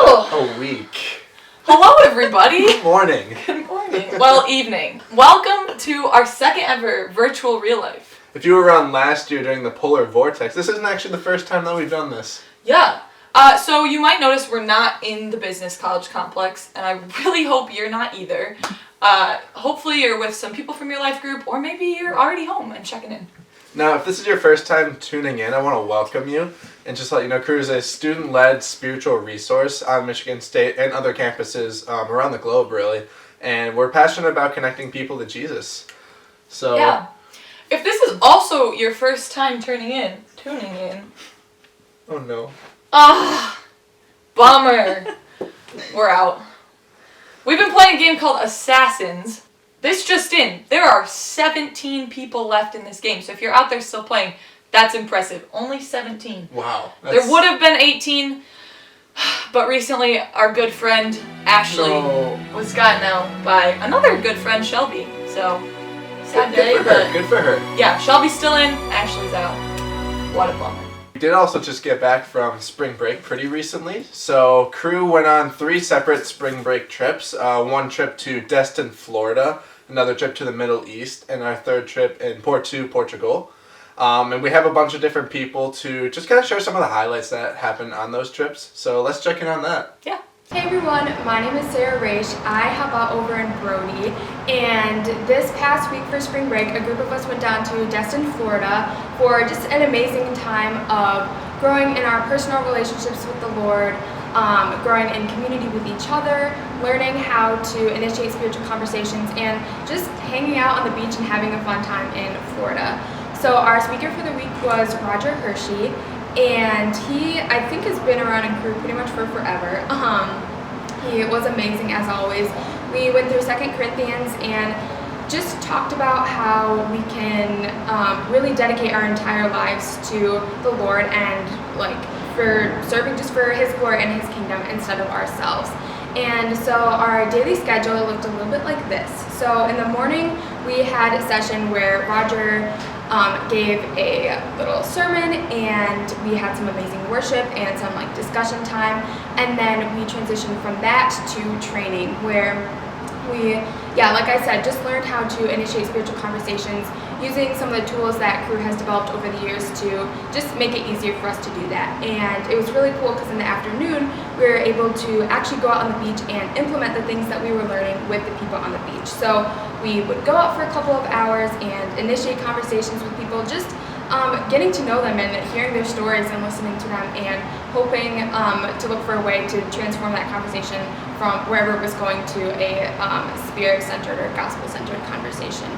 a week. Hello, everybody. Good morning. Good morning. Well, evening. Welcome to our second ever virtual real life. If you were around last year during the polar vortex, this isn't actually the first time that we've done this. Yeah. So you might notice we're not in the business college complex, and I really hope you're not either. Hopefully you're with some people from your life group, or maybe you're already home and checking in. Now, if this is your first time tuning in, I want to welcome you and just let you know Cru is a student-led spiritual resource on Michigan State and other campuses around the globe, really. And we're passionate about connecting people to Jesus. So yeah. If this is also your first time tuning in. Oh no. Bummer. We're out. We've been playing a game called Assassins. This just in, there are 17 people left in this game. So if you're out there still playing, that's impressive. Only 17. Wow. There would have been 18, but recently our good friend Ashley was gotten out by another good friend, Shelby. So, sad day, but good for her. Yeah, Shelby's still in, Ashley's out. What a bummer. We did also just get back from spring break pretty recently. So Cru went on 3 separate spring break trips. One trip to Destin, Florida, another trip to the Middle East, and our third trip in Porto, Portugal. And we have a bunch of different people to just kind of share some of the highlights that happened on those trips. So let's check in on that. Yeah. Hey everyone, my name is Sarah Raish. I help out over in Brody, and this past week for spring break, a group of us went down to Destin, Florida for just an amazing time of growing in our personal relationships with the Lord, growing in community with each other, learning how to initiate spiritual conversations, and just hanging out on the beach and having a fun time in Florida. So our speaker for the week was Roger Hershey. And he, I think, has been around in Cru pretty much for forever. He was amazing as always. We went through 2 Corinthians and just talked about how we can really dedicate our entire lives to the Lord and for serving just for His glory and His kingdom instead of ourselves. And so our daily schedule looked a little bit like this. So in the morning we had a session where Roger gave a little sermon, and we had some amazing worship and some discussion time, and then we transitioned from that to training where we, like I said, just learned how to initiate spiritual conversations using some of the tools that Cru has developed over the years to just make it easier for us to do that. And it was really cool because in the afternoon we were able to actually go out on the beach and implement the things that we were learning with the people on the beach. So we would go out for a couple of hours and initiate conversations with people, just getting to know them and hearing their stories and listening to them, and hoping to look for a way to transform that conversation from wherever it was going to a spirit-centered or gospel-centered conversation.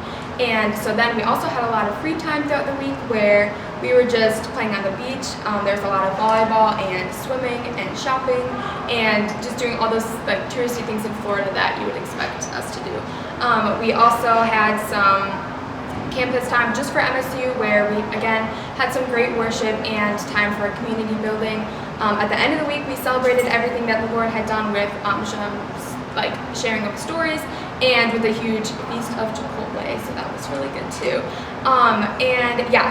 And so then we also had a lot of free time throughout the week where we were just playing on the beach. There's a lot of volleyball and swimming and shopping and just doing all those touristy things in Florida that you would expect us to do. We also had some campus time just for MSU where we again had some great worship and time for community building. At the end of the week we celebrated everything that the Lord had done with sharing of stories and with a huge feast of Chipotle, so that was really good too.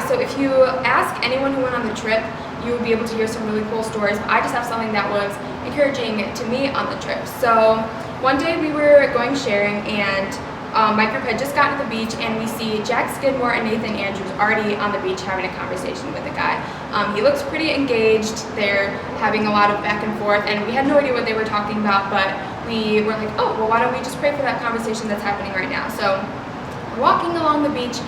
So if you ask anyone who went on the trip, you will be able to hear some really cool stories. I just have something that was encouraging to me on the trip. So one day we were going sharing, and my group had just gotten to the beach, and we see Jack Skidmore and Nathan Andrews already on the beach having a conversation with a guy. He looks pretty engaged. They're having a lot of back and forth, and we had no idea what they were talking about, but we were like, oh, well, why don't we just pray for that conversation that's happening right now? So we're walking along the beach,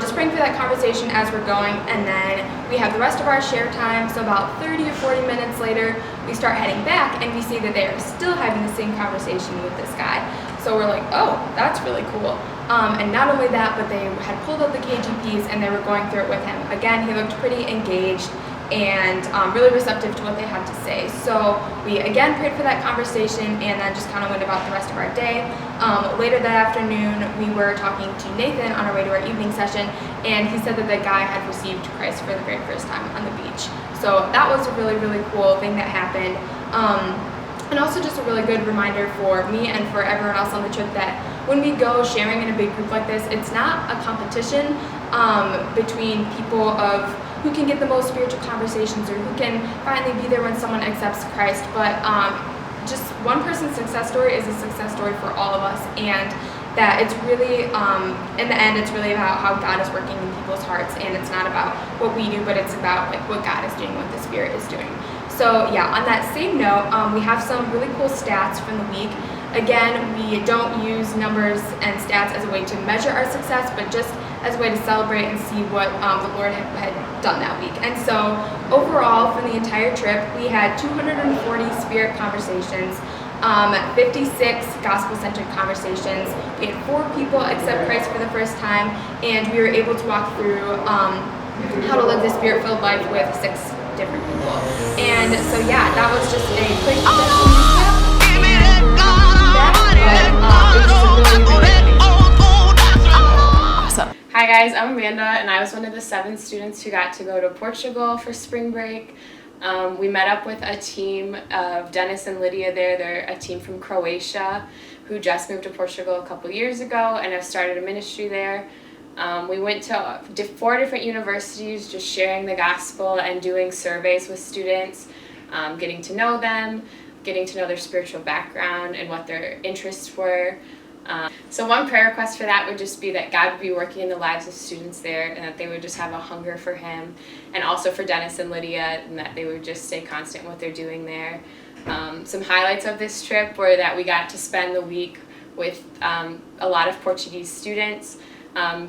just praying for that conversation as we're going, and then we have the rest of our share time. So about 30 or 40 minutes later, we start heading back, and we see that they are still having the same conversation with this guy. So we're like, oh, that's really cool. And not only that, but they had pulled out the KGPs and they were going through it with him. Again, he looked pretty engaged and really receptive to what they had to say. So we again prayed for that conversation and then just kind of went about the rest of our day. Later that afternoon, we were talking to Nathan on our way to our evening session, and he said that the guy had received Christ for the very first time on the beach. So that was a really, really cool thing that happened. And also just a really good reminder for me and for everyone else on the trip that when we go sharing in a big group like this, it's not a competition between people of who can get the most spiritual conversations or who can finally be there when someone accepts Christ, but just one person's success story is a success story for all of us, and that it's really, in the end, it's really about how God is working in people's hearts, and it's not about what we do, but it's about like what God is doing, what the Spirit is doing. So yeah, on that same note, we have some really cool stats from the week. Again, we don't use numbers and stats as a way to measure our success, but just as a way to celebrate and see what the Lord had done that week. And so overall, for the entire trip, we had 240 Spirit conversations, 56 gospel-centered conversations. We had 4 people accept Christ for the first time, and we were able to walk through how to live the Spirit-filled life with 6 different people. And so yeah, that was just a quick recap. Awesome. Hi guys, I'm Amanda, and I was one of the 7 students who got to go to Portugal for spring break. We met up with a team of Dennis and Lydia there. They're a team from Croatia who just moved to Portugal a couple years ago and have started a ministry there. We went to 4 different universities, just sharing the gospel and doing surveys with students, getting to know them, getting to know their spiritual background and what their interests were. So one prayer request for that would just be that God would be working in the lives of students there, and that they would just have a hunger for Him, and also for Dennis and Lydia, and that they would just stay constant in what they're doing there. Some highlights of this trip were that we got to spend the week with a lot of Portuguese students.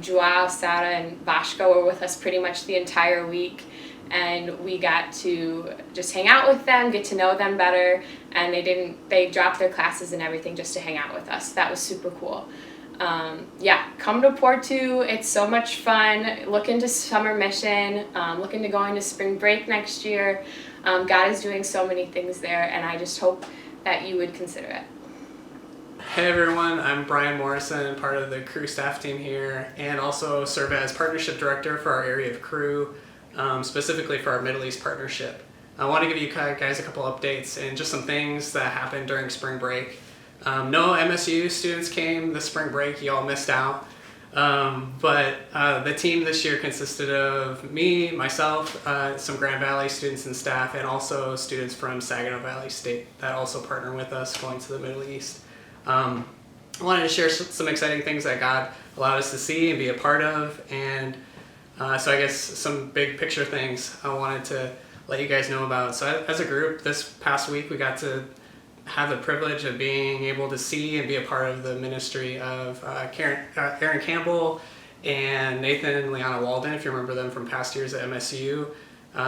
Joao, Sara, and Vasco were with us pretty much the entire week, and we got to just hang out with them, get to know them better, and they dropped their classes and everything just to hang out with us. That was super cool. Yeah, come to Porto. It's so much fun. Look into summer mission. Look into going to spring break next year. God is doing so many things there, and I just hope that you would consider it. Hey everyone, I'm Brian Morrison, part of the Cru staff team here, and also serve as partnership director for our area of Cru, specifically for our Middle East partnership. I want to give you guys a couple updates and just some things that happened during spring break. No MSU students came this spring break, you all missed out. But the team this year consisted of me, myself, some Grand Valley students and staff, and also students from Saginaw Valley State that also partner with us going to the Middle East. I wanted to share some exciting things that God allowed us to see and be a part of, and so I guess some big picture things I wanted to let you guys know about. So as a group, this past week we got to have the privilege of being able to see and be a part of the ministry of Aaron Campbell and Nathan and Liana Walden, if you remember them from past years at MSU,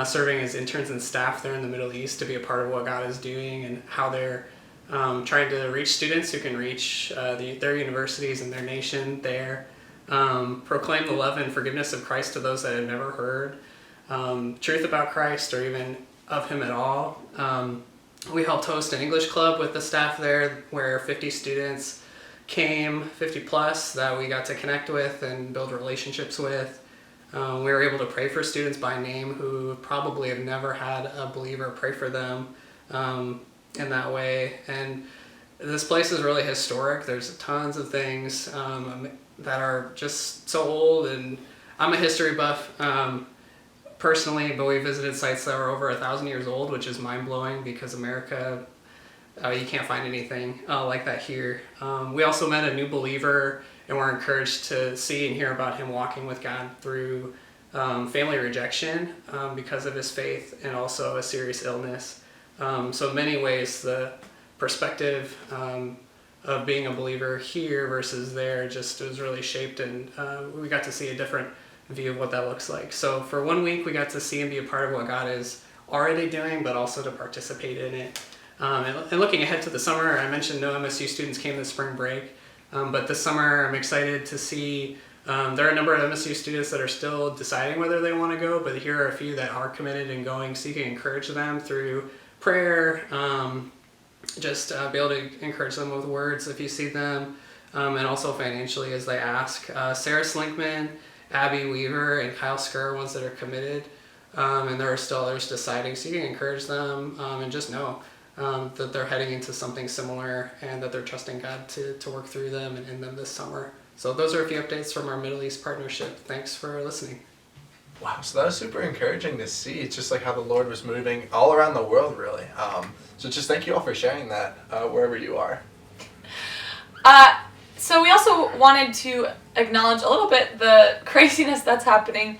serving as interns and staff there in the Middle East to be a part of what God is doing and how they're trying to reach students who can reach their universities and their nation there. Proclaim the love and forgiveness of Christ to those that have never heard truth about Christ or even of Him at all. We helped host an English club with the staff there where 50 students came, 50 plus, that we got to connect with and build relationships with. We were able to pray for students by name who probably have never had a believer pray for them in that way. And this place is really historic. There's tons of things that are just so old, and I'm a history buff personally, but we visited sites that were over 1,000 years old, which is mind-blowing because America, you can't find anything like that here. We also met a new believer, and we're encouraged to see and hear about him walking with God through family rejection because of his faith and also a serious illness. So in many ways, the perspective of being a believer here versus there just was really shaped, and we got to see a different view of what that looks like. So for 1 week, we got to see and be a part of what God is already doing, but also to participate in it. And looking ahead to the summer, I mentioned no MSU students came this spring break, but this summer I'm excited to see there are a number of MSU students that are still deciding whether they want to go, but here are a few that are committed and going, so you can encourage them through prayer, just be able to encourage them with words if you see them, and also financially as they ask. Sarah Slinkman, Abby Weaver, and Kyle Skur are ones that are committed, and there are still others deciding, so you can encourage them and just know that they're heading into something similar and that they're trusting God to work through them and in them this summer. So those are a few updates from our Middle East partnership. Thanks for listening. Wow, so that was super encouraging to see. It's just like how the Lord was moving all around the world, really. So just thank you all for sharing that wherever you are. So we also wanted to acknowledge a little bit the craziness that's happening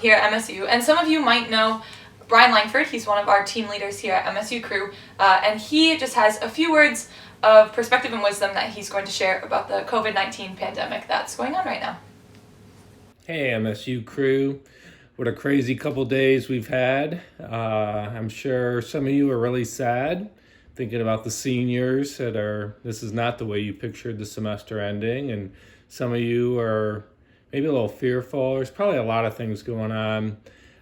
here at MSU. And some of you might know Brian Langford. He's one of our team leaders here at MSU Crew. And he just has a few words of perspective and wisdom that he's going to share about the COVID-19 pandemic that's going on right now. Hey, MSU Crew. What a crazy couple days we've had. I'm sure some of you are really sad, thinking about the seniors this is not the way you pictured the semester ending. And some of you are maybe a little fearful. There's probably a lot of things going on.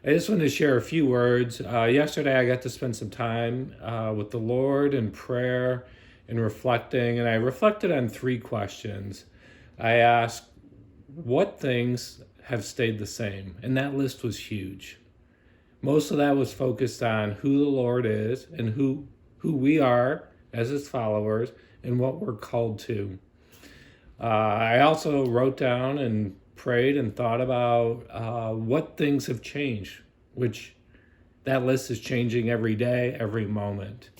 I just wanted to share a few words. Yesterday I got to spend some time with the Lord in prayer and reflecting. And I reflected on 3 questions. I asked, what things have stayed the same? And that list was huge. Most of that was focused on who the Lord is and who we are as his followers and what we're called to. I also wrote down and prayed and thought about what things have changed, which that list is changing every day, every moment.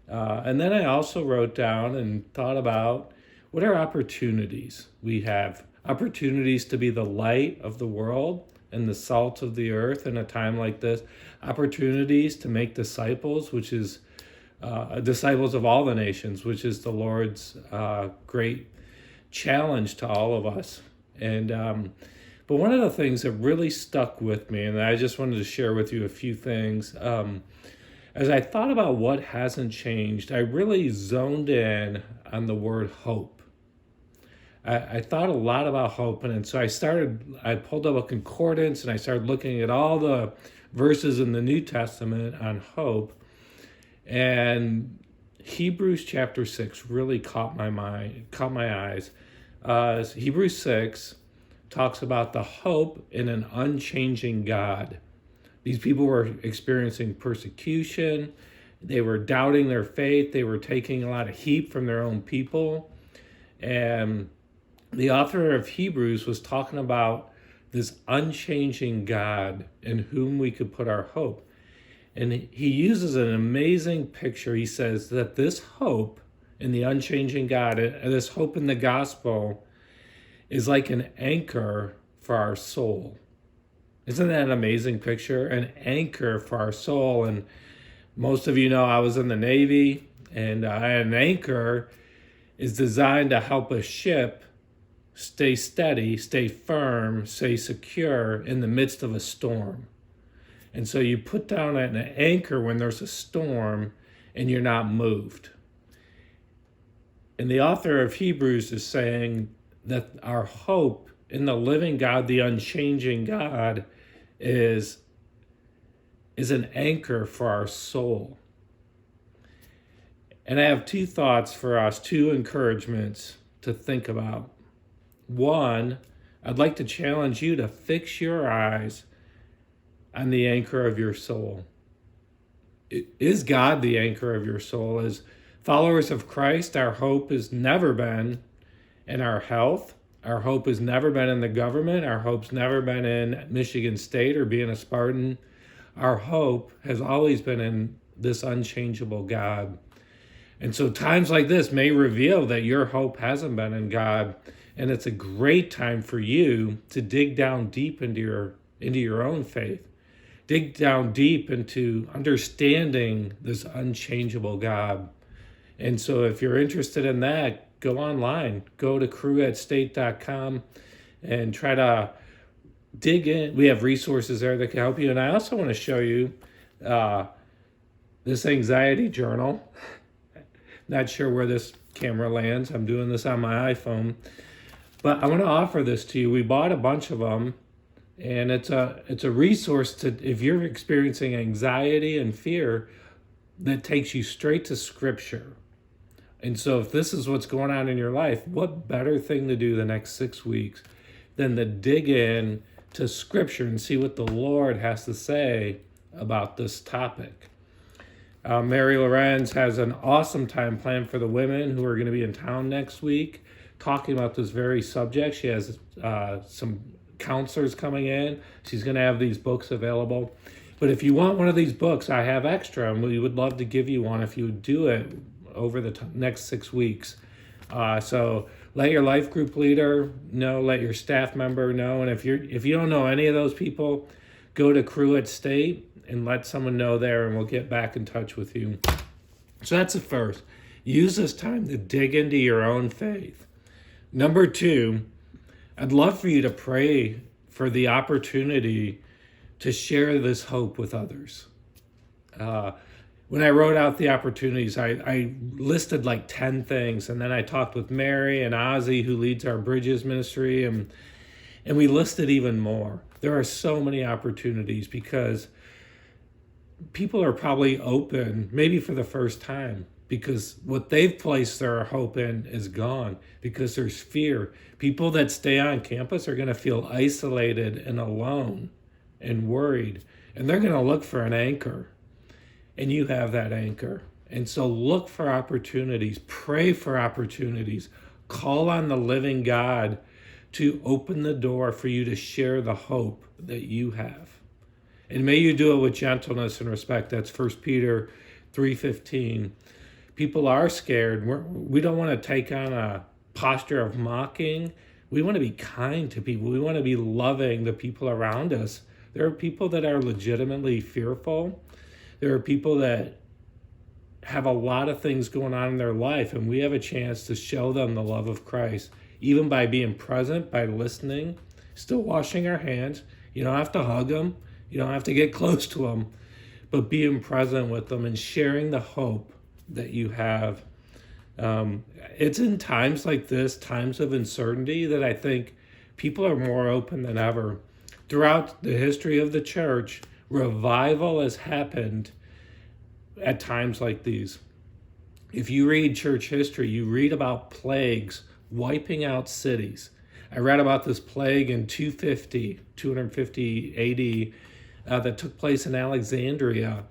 And then I also wrote down and thought about what are opportunities we have. Opportunities to be the light of the world and the salt of the earth in a time like this. Opportunities to make disciples, which is disciples of all the nations, which is the Lord's great challenge to all of us. And but one of the things that really stuck with me, and I just wanted to share with you a few things, as I thought about what hasn't changed, I really zoned in on the word hope. I thought a lot about hope, and so I pulled up a concordance and I started looking at all the verses in the New Testament on hope, and Hebrews chapter 6 really caught my eyes. Hebrews 6 talks about the hope in an unchanging God. These people were experiencing persecution, they were doubting their faith, they were taking a lot of heat from their own people, and the author of Hebrews was talking about this unchanging God in whom we could put our hope. And he uses an amazing picture. He says that this hope in the unchanging God, this hope in the gospel, is like an anchor for our soul. Isn't that an amazing picture? An anchor for our soul. And most of you know I was in the Navy, and an anchor is designed to help a ship stay steady, stay firm, stay secure in the midst of a storm. And so you put down an anchor when there's a storm and you're not moved. And the author of Hebrews is saying that our hope in the living God, the unchanging God, is an anchor for our soul. And I have 2 thoughts for us, 2 encouragements to think about. One, I'd like to challenge you to fix your eyes on the anchor of your soul. Is God the anchor of your soul? As followers of Christ, our hope has never been in our health. Our hope has never been in the government. Our hope's never been in Michigan State or being a Spartan. Our hope has always been in this unchangeable God. And so times like this may reveal that your hope hasn't been in God. And it's a great time for you to dig down deep into your own faith. Dig down deep into understanding this unchangeable God. And so if you're interested in that, go online. Go to crew@state.com and try to dig in. We have resources there that can help you. And I also want to show you this anxiety journal. Not sure where this camera lands. I'm doing this on my iPhone. But I want to offer this to you. We bought a bunch of them, and it's a resource to if you're experiencing anxiety and fear that takes you straight to Scripture. And so if this is what's going on in your life, what better thing to do the next 6 weeks than to dig in to Scripture and see what the Lord has to say about this topic. Mary Lorenz has an awesome time planned for the women who are going to be in town next week, talking about this very subject. She has some counselors coming in. She's going to have these books available. But if you want one of these books, I have extra, and we would love to give you one if you would do it over the next 6 weeks. So let your life group leader know, let your staff member know, and if you don't know any of those people, go to Cru at State and let someone know there, and we'll get back in touch with you. So that's the first. Use this time to dig into your own faith. Number 2, I'd love for you to pray for the opportunity to share this hope with others. When I wrote out the opportunities, I listed like 10 things, and then I talked with Mary and Ozzy, who leads our Bridges ministry, and we listed even more. There are so many opportunities because people are probably open, maybe for the first time, because what they've placed their hope in is gone because there's fear. People that stay on campus are going to feel isolated and alone and worried, and they're going to look for an anchor, and you have that anchor. And so look for opportunities, pray for opportunities, call on the living God to open the door for you to share the hope that you have. And may you do it with gentleness and respect. That's 1 Peter 3:15. People are scared. We don't want to take on a posture of mocking. We want to be kind to people. We want to be loving the people around us. There are people that are legitimately fearful. There are people that have a lot of things going on in their life, and we have a chance to show them the love of Christ, even by being present, by listening, still washing our hands. You don't have to hug them. You don't have to get close to them, but being present with them and sharing the hope that you have. It's in times like this, times of uncertainty, that I think people are more open than ever. Throughout the history of the church, revival has happened at times like these. If you read church history, you read about plagues wiping out cities. I read about this plague in 250 AD that took place in Alexandria,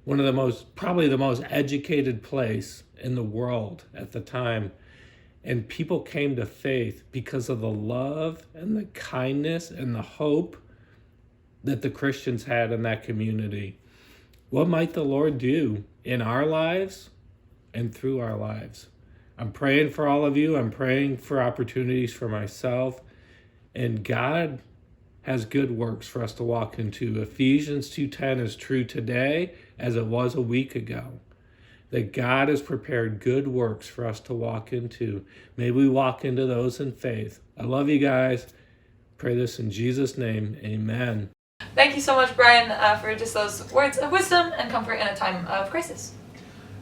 probably the most educated place in the world at the time. And people came to faith because of the love and the kindness and the hope that the Christians had in that community. What might the Lord do in our lives and through our lives? I'm praying for all of you. I'm praying for opportunities for myself. And God has good works for us to walk into. Ephesians 2:10 is true today as it was a week ago. That God has prepared good works for us to walk into. May we walk into those in faith. I love you guys. Pray this in Jesus' name. Amen. Thank you so much, Brian, for just those words of wisdom and comfort in a time of crisis.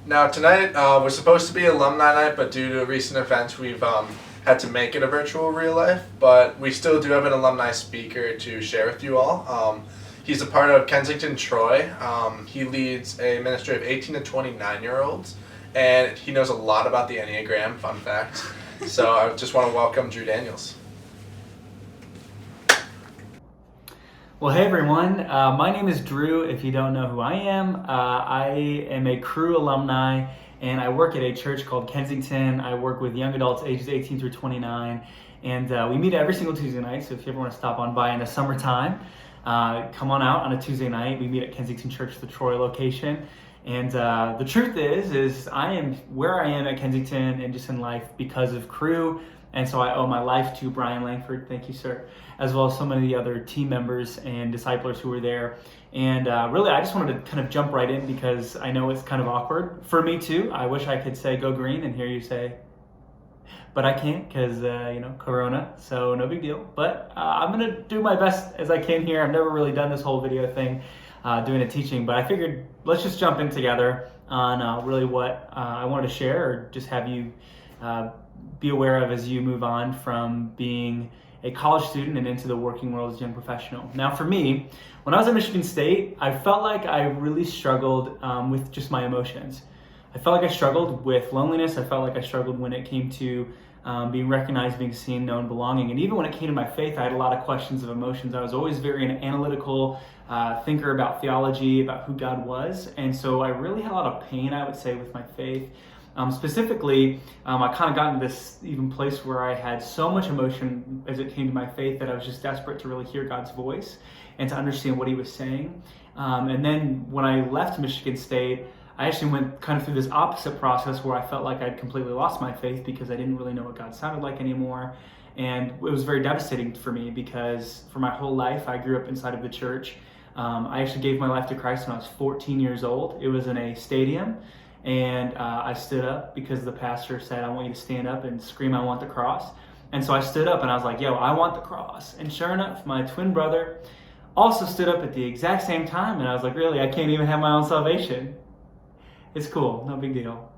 Now tonight we're supposed to be alumni night, but due to recent events we've had to make it a virtual real life, but we still do have an alumni speaker to share with you all. He's a part of Kensington Troy. He leads a ministry of 18 to 29-year-olds, and he knows a lot about the Enneagram, fun fact. So I just want to welcome Drew Daniels. Well, hey everyone, my name is Drew. If you don't know who I am a Cru alumni, and I work at a church called Kensington. I work with young adults ages 18 through 29, and we meet every single Tuesday night, so if you ever want to stop on by in the summertime, come on out on a Tuesday night. We meet at Kensington Church, the Troy location, and the truth is I am where I am at Kensington and just in life because of Cru. And so I owe my life to Brian Langford, thank you, sir, as well as so many of the other team members and disciplers who were there. And really, I just wanted to kind of jump right in because I know it's kind of awkward for me too. I wish I could say go green and hear you say, but I can't because, Corona, so no big deal. But I'm going to do my best as I can here. I've never really done this whole video thing, doing a teaching, but I figured let's just jump in together on really what I wanted to share or just have you be aware of as you move on from being a college student and into the working world as a young professional. Now for me, when I was at Michigan State, I felt like I really struggled with just my emotions. I felt like I struggled with loneliness. I felt like I struggled when it came to being recognized, being seen, known, belonging. And even when it came to my faith, I had a lot of questions of emotions. I was always very an analytical thinker about theology, about who God was. And so I really had a lot of pain, I would say, with my faith. Specifically, I kind of got into this even place where I had so much emotion as it came to my faith that I was just desperate to really hear God's voice and to understand what he was saying. And then when I left Michigan State, I actually went kind of through this opposite process where I felt like I'd completely lost my faith because I didn't really know what God sounded like anymore. And it was very devastating for me because for my whole life, I grew up inside of the church. I actually gave my life to Christ when I was 14 years old. It was in a stadium. And I stood up because the pastor said, I want you to stand up and scream, I want the cross. And so I stood up and I was like, yo, I want the cross. And sure enough, my twin brother also stood up at the exact same time. And I was like, really, I can't even have my own salvation. It's cool, no big deal.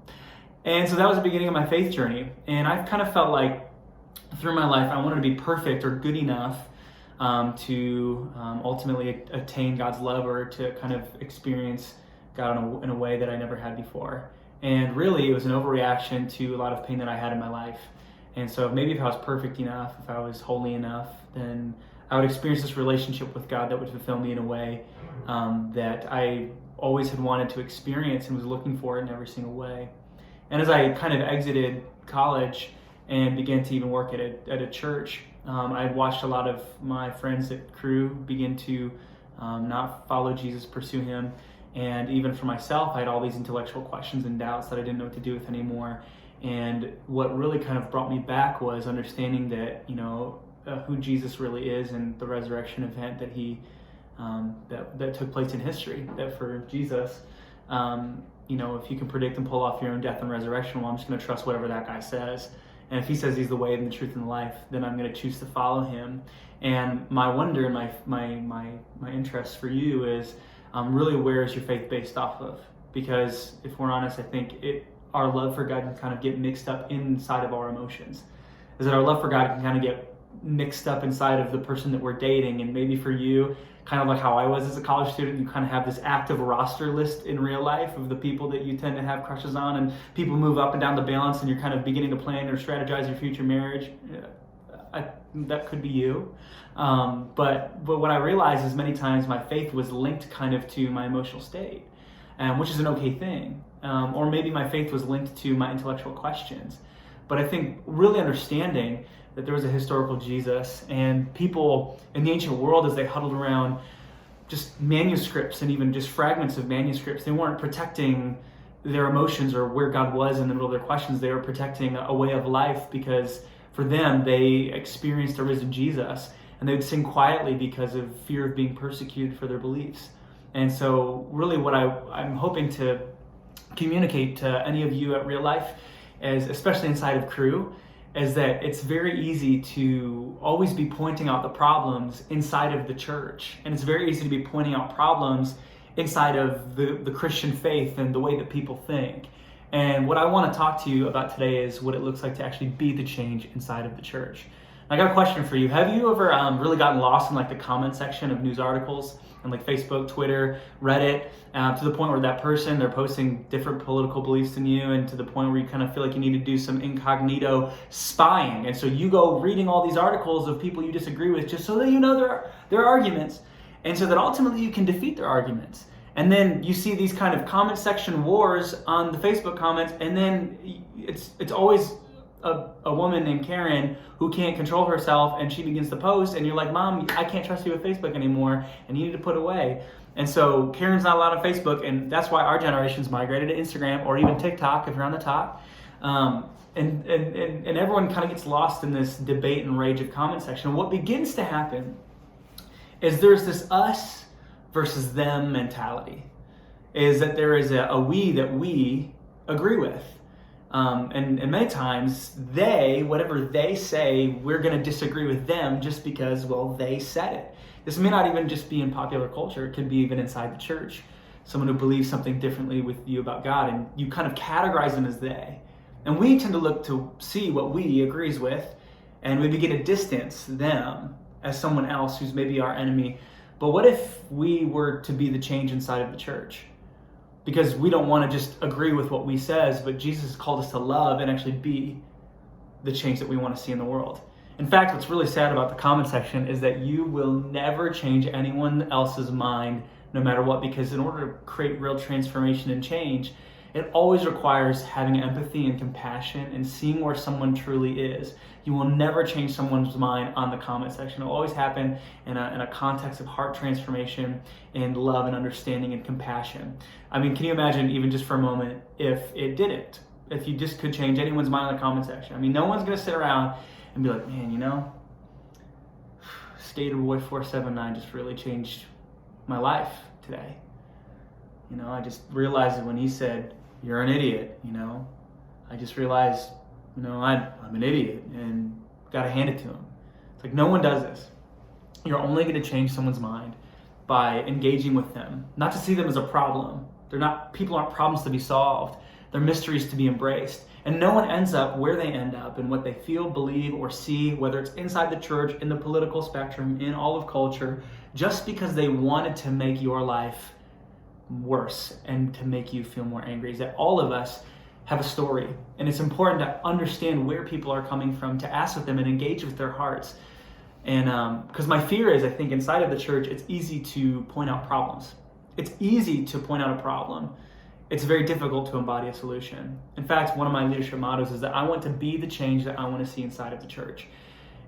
And so that was the beginning of my faith journey. And I kind of felt like through my life, I wanted to be perfect or good enough to ultimately attain God's love or to kind of experience God in a way that I never had before. And really, it was an overreaction to a lot of pain that I had in my life. And so maybe if I was perfect enough, if I was holy enough, then I would experience this relationship with God that would fulfill me in a way that I always had wanted to experience and was looking for in every single way. And as I kind of exited college and began to even work at a church, I had watched a lot of my friends at Cru begin to not follow Jesus, pursue him. And even for myself, I had all these intellectual questions and doubts that I didn't know what to do with anymore. And what really kind of brought me back was understanding that, who Jesus really is and the resurrection event that he that took place in history. That for Jesus, if you can predict and pull off your own death and resurrection, well, I'm just going to trust whatever that guy says. And if he says he's the way and the truth and the life, then I'm going to choose to follow him. And my wonder and my interest for you is, really, where is your faith based off of? Because if we're honest, I think our love for God can kind of get mixed up inside of our emotions. Is that our love for God can kind of get mixed up inside of the person that we're dating. And maybe for you, kind of like how I was as a college student, you kind of have this active roster list in real life of the people that you tend to have crushes on, and people move up and down the balance and you're kind of beginning to plan or strategize your future marriage. That could be you. But what I realized is many times my faith was linked kind of to my emotional state, which is an okay thing. Or maybe my faith was linked to my intellectual questions. But I think really understanding that there was a historical Jesus, and people in the ancient world, as they huddled around just manuscripts and even just fragments of manuscripts, they weren't protecting their emotions or where God was in the middle of their questions. They were protecting a way of life because for them, they experienced a risen Jesus, and they would sing quietly because of fear of being persecuted for their beliefs. And so really what I'm hoping to communicate to any of you at Real Life, especially inside of Cru, is that it's very easy to always be pointing out the problems inside of the church. And it's very easy to be pointing out problems inside of the Christian faith and the way that people think. And what I want to talk to you about today is what it looks like to actually be the change inside of the church. I got a question for you. Have you ever really gotten lost in the comment section of news articles on Facebook, Twitter, Reddit, to the point where that person, they're posting different political beliefs than you, and to the point where you kind of feel like you need to do some incognito spying. And so you go reading all these articles of people you disagree with just so that you know their arguments, and so that ultimately you can defeat their arguments. And then you see these kind of comment section wars on the Facebook comments, and then it's always a woman named Karen who can't control herself, and she begins to post, and you're like, Mom, I can't trust you with Facebook anymore, and you need to put away. And so Karen's not allowed on Facebook, and that's why our generation's migrated to Instagram or even TikTok if you're on the top. And everyone kind of gets lost in this debate and rage of comment section. And what begins to happen is there's this us versus them mentality. Is that there is a we that we agree with. And many times whatever they say, we're going to disagree with them just because, well, they said it. This may not even just be in popular culture. It could be even inside the church. Someone who believes something differently with you about God, and you kind of categorize them as they. And we tend to look to see what we agrees with, and we begin to distance them as someone else who's maybe our enemy. But what if we were to be the change inside of the church? Because we don't want to just agree with what we says, but Jesus has called us to love and actually be the change that we want to see in the world. In fact, what's really sad about the comment section is that you will never change anyone else's mind no matter what, because in order to create real transformation and change, It always requires having empathy and compassion and seeing where someone truly is. You will never change someone's mind on the comment section. It'll always happen in a context of heart transformation and love and understanding and compassion. I mean, can you imagine, even just for a moment, if it didn't? If you just could change anyone's mind in the comment section. I mean, no one's going to sit around and be like, man, you know, Skater Boy 479 just really changed my life today. You know, I just realized that when he said, you're an idiot, you know, I just realized, you know, I'm an idiot and got to hand it to him. It's like, no one does this. You're only going to change someone's mind by engaging with them, not to see them as a problem. People aren't problems to be solved. They're mysteries to be embraced. And no one ends up where they end up and what they feel, believe, or see, whether it's inside the church, in the political spectrum, in all of culture, just because they wanted to make your life worse and to make you feel more angry. Is that all of us have a story, and it's important to understand where people are coming from, to ask with them and engage with their hearts. And because my fear is, I think inside of the church, it's easy to point out problems. It's easy to point out a problem. It's very difficult to embody a solution. In fact, one of my leadership mottos is that I want to be the change that I want to see inside of the church.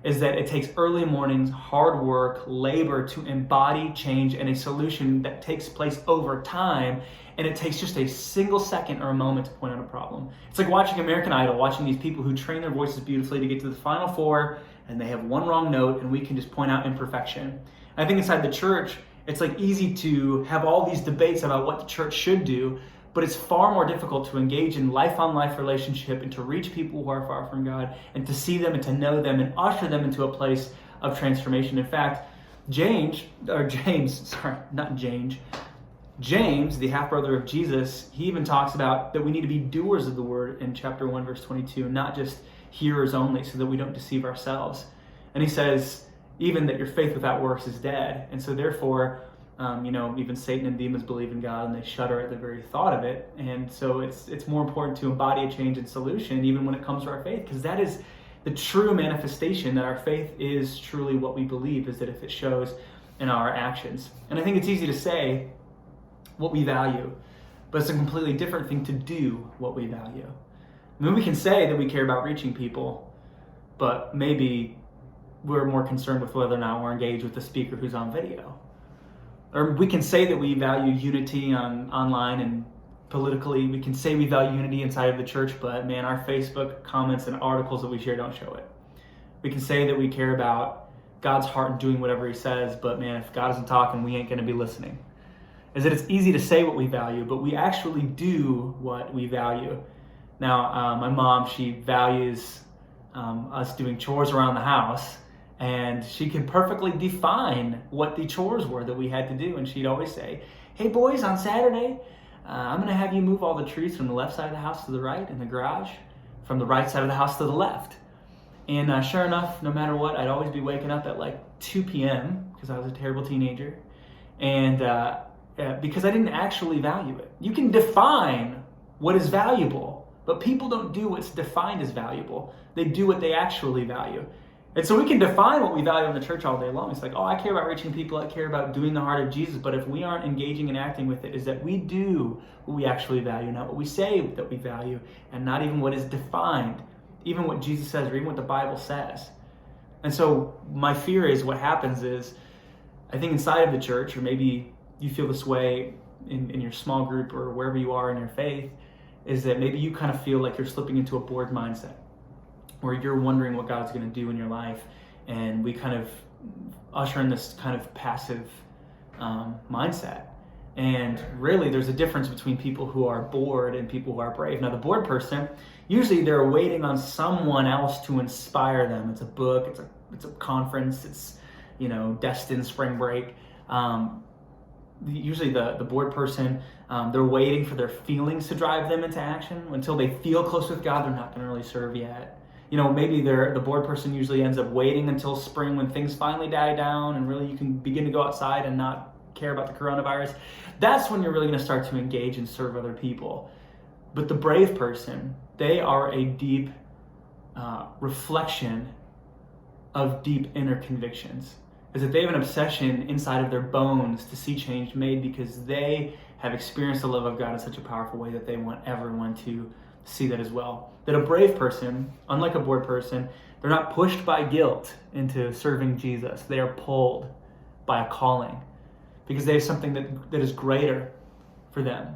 Is that it takes early mornings, hard work, labor to embody change and a solution that takes place over time, and it takes just a single second or a moment to point out a problem. It's like watching American Idol, watching these people who train their voices beautifully to get to the final four, and they have one wrong note, and we can just point out imperfection. I think inside the church, it's like easy to have all these debates about what the church should do, but it's far more difficult to engage in life-on-life relationship and to reach people who are far from God and to see them and to know them and usher them into a place of transformation. In fact, James, the half-brother of Jesus, he even talks about that we need to be doers of the word in chapter 1, verse 22, not just hearers only, so that we don't deceive ourselves. And he says, even that your faith without works is dead. And so therefore, even Satan and demons believe in God and they shudder at the very thought of it. And so it's more important to embody a change and solution even when it comes to our faith, because that is the true manifestation that our faith is truly what we believe, is that if it shows in our actions. And I think it's easy to say what we value, but it's a completely different thing to do what we value. I mean, we can say that we care about reaching people, but maybe we're more concerned with whether or not we're engaged with the speaker who's on video. Or we can say that we value unity online and politically. We can say we value unity inside of the church, but man, our Facebook comments and articles that we share don't show it. We can say that we care about God's heart and doing whatever he says, but man, if God isn't talking, we ain't going to be listening. Is that it's easy to say what we value, but we actually do what we value. Now, my mom, she values us doing chores around the house, and she could perfectly define what the chores were that we had to do. And she'd always say, hey boys, on Saturday, I'm going to have you move all the trees from the left side of the house to the right in the garage, from the right side of the house to the left. And sure enough, no matter what, I'd always be waking up at like 2 p.m. because I was a terrible teenager. And because I didn't actually value it. You can define what is valuable, but people don't do what's defined as valuable. They do what they actually value. And so we can define what we value in the church all day long. It's like, oh, I care about reaching people. I care about doing the heart of Jesus. But if we aren't engaging and acting with it, is that we do what we actually value, not what we say that we value, and not even what is defined, even what Jesus says or even what the Bible says. And so my fear is what happens is, I think inside of the church, or maybe you feel this way in your small group or wherever you are in your faith, is that maybe you kind of feel like you're slipping into a bored mindset, where you're wondering what God's going to do in your life, and we kind of usher in this kind of passive mindset. And really, there's a difference between people who are bored and people who are brave. Now, the bored person, usually they're waiting on someone else to inspire them. It's a book, it's a conference, it's Destin Spring Break. Usually the bored person, they're waiting for their feelings to drive them into action. Until they feel close with God, they're not going to really serve yet. Maybe the bored person usually ends up waiting until spring when things finally die down and really you can begin to go outside and not care about the coronavirus. That's when you're really going to start to engage and serve other people. But the brave person, they are a deep reflection of deep inner convictions. Is that they have an obsession inside of their bones to see change made because they have experienced the love of God in such a powerful way that they want everyone to see that as well. That a brave person, unlike a bored person, they're not pushed by guilt into serving Jesus. They are pulled by a calling because they have something that is greater for them.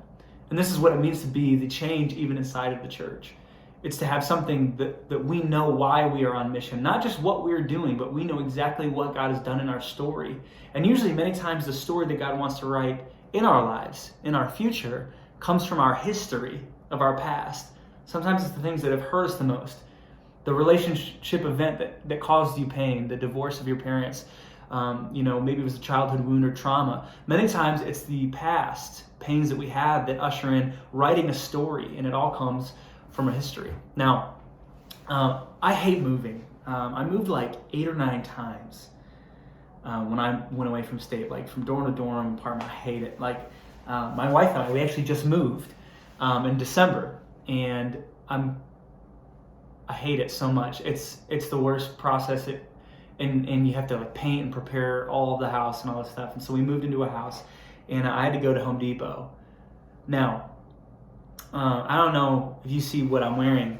And this is what it means to be the change even inside of the church. It's to have something that we know why we are on mission, not just what we're doing, but we know exactly what God has done in our story. And usually many times the story that God wants to write in our lives, in our future, comes from our history of our past. Sometimes it's the things that have hurt us the most. The relationship event that caused you pain, the divorce of your parents, maybe it was a childhood wound or trauma. Many times it's the past pains that we have that usher in writing a story, and it all comes from a history. Now, I hate moving. I moved like 8 or 9 times when I went away from state, like from dorm to dorm, apartment. I hate it. Like my wife and I, we actually just moved in December, and I hate it so much. It's the worst process. And you have to like paint and prepare all of the house and all this stuff. And so we moved into a house, and I had to go to Home Depot. Now, I don't know if you see what I'm wearing,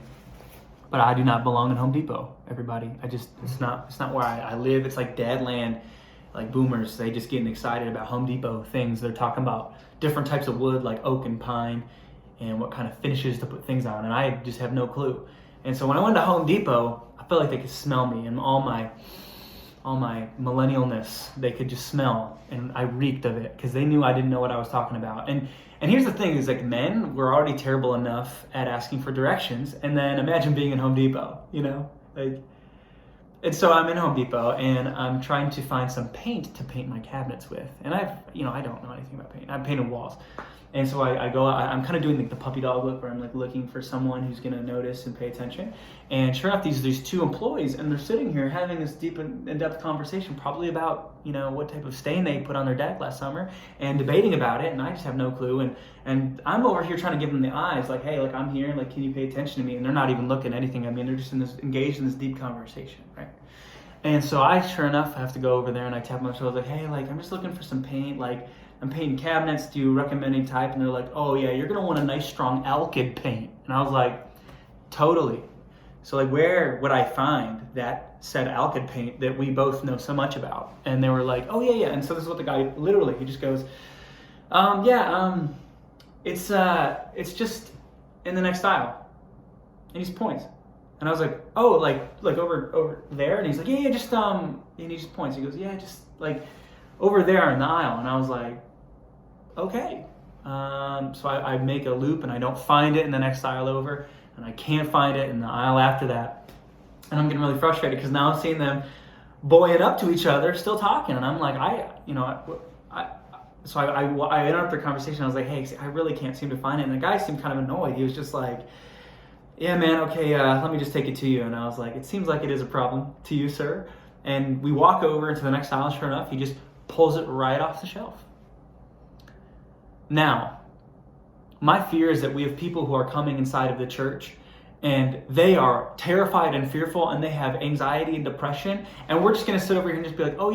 but I do not belong in Home Depot, everybody. It's not where I live. It's like dead land, like boomers. They just getting excited about Home Depot things. They're talking about different types of wood like oak and pine and what kind of finishes to put things on. And I just have no clue. And so when I went to Home Depot, I felt like they could smell me and all my millennialness, they could just smell, and I reeked of it because they knew I didn't know what I was talking about. And here's the thing is like men, we're already terrible enough at asking for directions, and then imagine being in Home Depot, and so I'm in Home Depot and I'm trying to find some paint to paint my cabinets with. And I don't know anything about paint. I've painted walls. And so I go, I'm kind of doing like the puppy dog look where I'm like looking for someone who's going to notice and pay attention. And sure enough, these 2 employees, and they're sitting here having this deep and in-depth conversation, probably about, what type of stain they put on their deck last summer, and debating about it. And I just have no clue. And I'm over here trying to give them the eyes, like, hey, like I'm here, like, can you pay attention to me? And they're not even looking at anything. I mean, they're just engaged in this deep conversation, right? And so I, sure enough, have to go over there and I tap my shoulder, like, hey, like, I'm just looking for some paint, like, I'm painting cabinets, do you recommend any type? And they're like, oh yeah, you're gonna want a nice strong alkyd paint. And I was like, totally. So like, where would I find that said alkyd paint that we both know so much about? And they were like, oh yeah. And so this is what the guy, literally, he just goes, it's just in the next aisle. And he just points. And I was like, oh, like over there? And he's like, yeah, just, and he just points. He goes, yeah, just like over there in the aisle. And I was like, okay. So I make a loop and I don't find it in the next aisle over, and I can't find it in the aisle after that. And I'm getting really frustrated because now I'm seeing them buoying up to each other, still talking. And I'm like, so I interrupted the conversation. I was like, hey, I really can't seem to find it. And the guy seemed kind of annoyed. He was just like, yeah, man, okay, let me just take it to you. And I was like, it seems like it is a problem to you, sir. And we walk over into the next aisle. Sure enough, he just pulls it right off the shelf. Now, my fear is that we have people who are coming inside of the church and they are terrified and fearful and they have anxiety and depression, and we're just going to sit over here and just be like, oh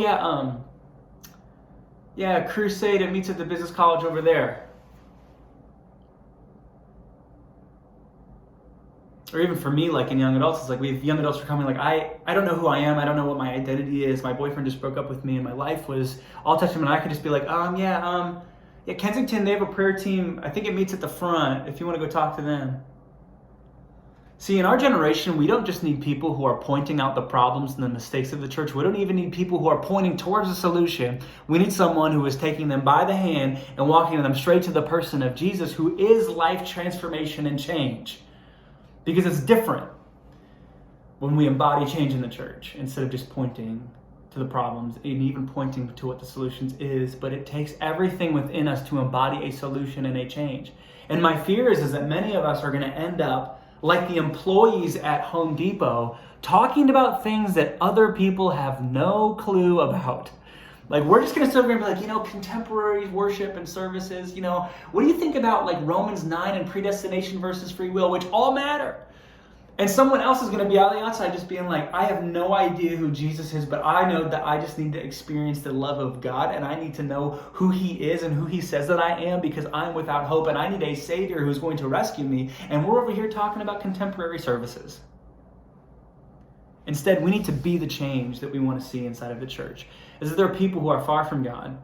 yeah, Crusade, it meets at the business college over there. Or even for me, like in young adults, it's like we have young adults who are coming like, I don't know who I am. I don't know what my identity is. My boyfriend just broke up with me and my life was all touched him. And I could just be like, yeah, Kensington, they have a prayer team. I think it meets at the front if you want to go talk to them. See, in our generation, we don't just need people who are pointing out the problems and the mistakes of the church. We don't even need people who are pointing towards a solution. We need someone who is taking them by the hand and walking them straight to the person of Jesus, who is life transformation and change. Because it's different when we embody change in the church instead of just pointing to the problems and even pointing to what the solutions is. But it takes everything within us to embody a solution and a change. And my fear is that many of us are going to end up like the employees at Home Depot, talking about things that other people have no clue about. Like, we're just going to sit over and be like, contemporary worship and services, what do you think about like Romans 9 and predestination versus free will, which all matter? And someone else is going to be out on the outside just being like, I have no idea who Jesus is, but I know that I just need to experience the love of God, and I need to know who he is and who he says that I am, because I'm without hope and I need a Savior who's going to rescue me. And we're over here talking about contemporary services. Instead, we need to be the change that we want to see inside of the church. Is that there are people who are far from God,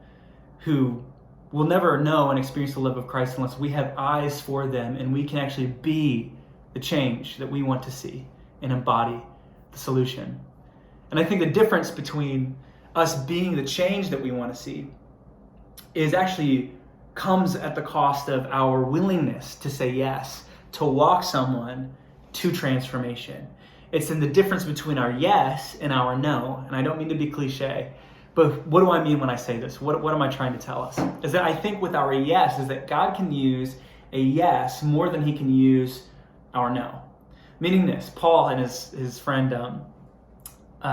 who will never know and experience the love of Christ unless we have eyes for them and we can actually be the change that we want to see and embody the solution. And I think the difference between us being the change that we want to see is actually comes at the cost of our willingness to say yes, to walk someone to transformation. It's in the difference between our yes and our no. And I don't mean to be cliche, but what do I mean when I say this? What am I trying to tell us? Is that I think with our yes is that God can use a yes more than he can use our no. Meaning this, Paul and his friend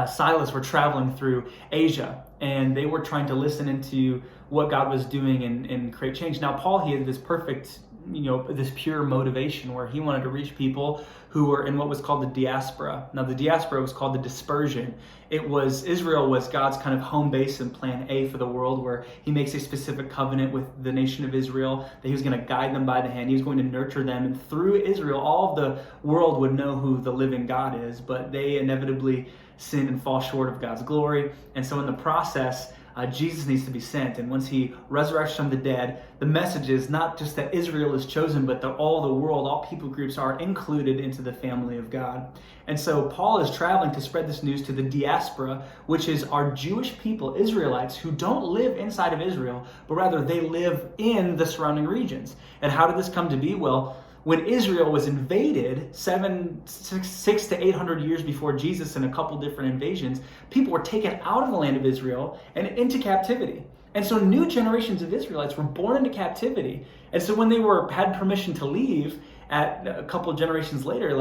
Silas were traveling through Asia, and they were trying to listen into what God was doing and create change. Now, Paul, he had this perfect, this pure motivation where he wanted to reach people who were in what was called the diaspora. Now, the diaspora was called the dispersion. Israel was God's kind of home base and plan A for the world, where he makes a specific covenant with the nation of Israel, that he was going to guide them by the hand. He was going to nurture them. And through Israel, all of the world would know who the living God is, but they inevitably sin and fall short of God's glory. And so in the process, Jesus needs to be sent. And once he resurrects from the dead, the message is not just that Israel is chosen, but that all the world, all people groups are included into the family of God. And so Paul is traveling to spread this news to the diaspora, which is our Jewish people, Israelites, who don't live inside of Israel, but rather they live in the surrounding regions. And how did this come to be? Well, when Israel was invaded 600 to 800 years before Jesus in a couple different invasions, people were taken out of the land of Israel and into captivity. And so new generations of Israelites were born into captivity. And so when they had permission to leave at a couple of generations later,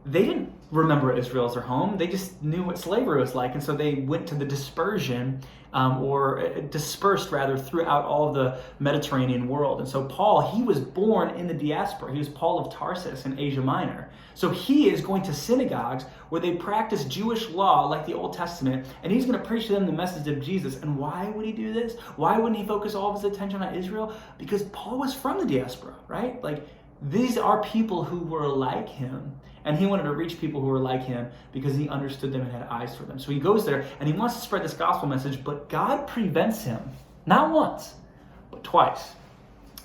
they didn't remember Israel as their home. They just knew what slavery was like. And so they went to the dispersion, dispersed throughout all of the Mediterranean world. And so Paul, he was born in the diaspora. He was Paul of Tarsus in Asia Minor. So he is going to synagogues where they practice Jewish law like the Old Testament, and he's going to preach to them the message of Jesus. And why would he do this? Why wouldn't he focus all of his attention on Israel? Because Paul was from the diaspora, right? These are people who were like him. And he wanted to reach people who were like him because he understood them and had eyes for them. So he goes there and he wants to spread this gospel message, but God prevents him. Not once, but twice.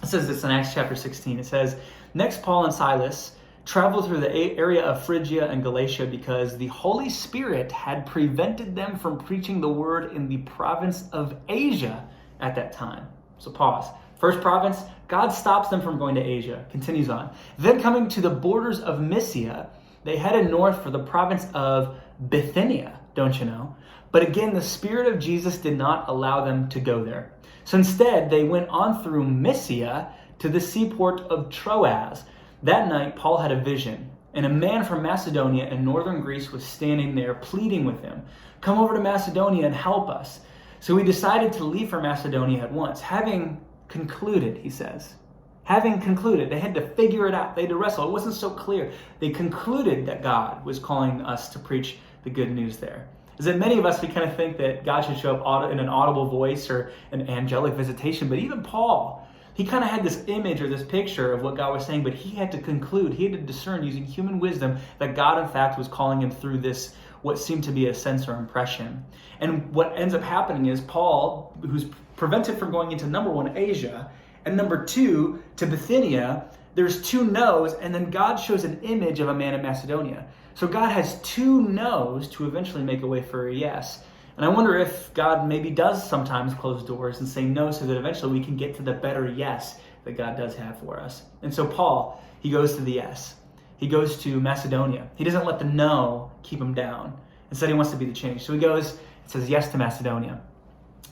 It says this in Acts chapter 16. It says, next Paul and Silas traveled through the area of Phrygia and Galatia because the Holy Spirit had prevented them from preaching the word in the province of Asia at that time. So pause. First province, God stops them from going to Asia. Continues on. Then coming to the borders of Mysia, they headed north for the province of Bithynia, don't you know? But again, the Spirit of Jesus did not allow them to go there. So instead, they went on through Mysia to the seaport of Troas. That night, Paul had a vision, and a man from Macedonia in northern Greece was standing there pleading with him, come over to Macedonia and help us. So he decided to leave for Macedonia at once, having concluded, he says. Having concluded, they had to figure it out. They had to wrestle. It wasn't so clear. They concluded that God was calling us to preach the good news there. Is that many of us, we kind of think that God should show up in an audible voice or an angelic visitation. But even Paul, he kind of had this image or this picture of what God was saying, but he had to conclude, he had to discern using human wisdom that God, in fact, was calling him through this, what seemed to be a sense or impression. And what ends up happening is Paul, who's prevented from going into number one, Asia, and number two, to Bithynia, there's two no's, and then God shows an image of a man in Macedonia. So God has two no's to eventually make a way for a yes. And I wonder if God maybe does sometimes close doors and say no so that eventually we can get to the better yes that God does have for us. And so Paul, he goes to the yes. He goes to Macedonia. He doesn't let the no keep him down. Instead, he wants to be the change. So he goes and says yes to Macedonia.